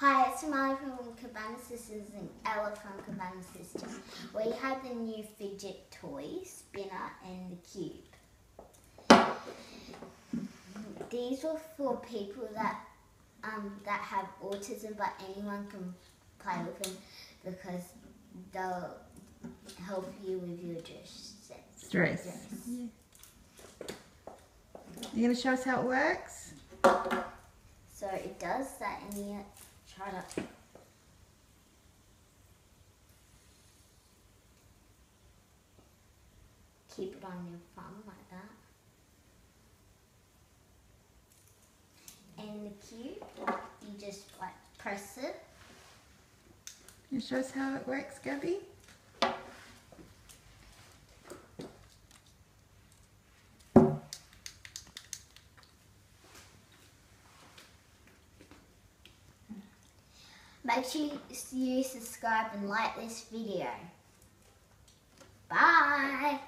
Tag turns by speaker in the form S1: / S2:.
S1: Hi, it's Amalie from GABama Sisters and Ella from GABama Sisters. We have the new Fidget toy, spinner and the cube. These were for people that have autism, but anyone can play with them because they'll help you with your stress.
S2: Yeah. You going to show us how it works?
S1: So it does that, and you try to keep it on your thumb like that. And the cube, you just like press it.
S2: Can you show us how it works, Gabby?
S1: Make sure you subscribe and like this video. Bye!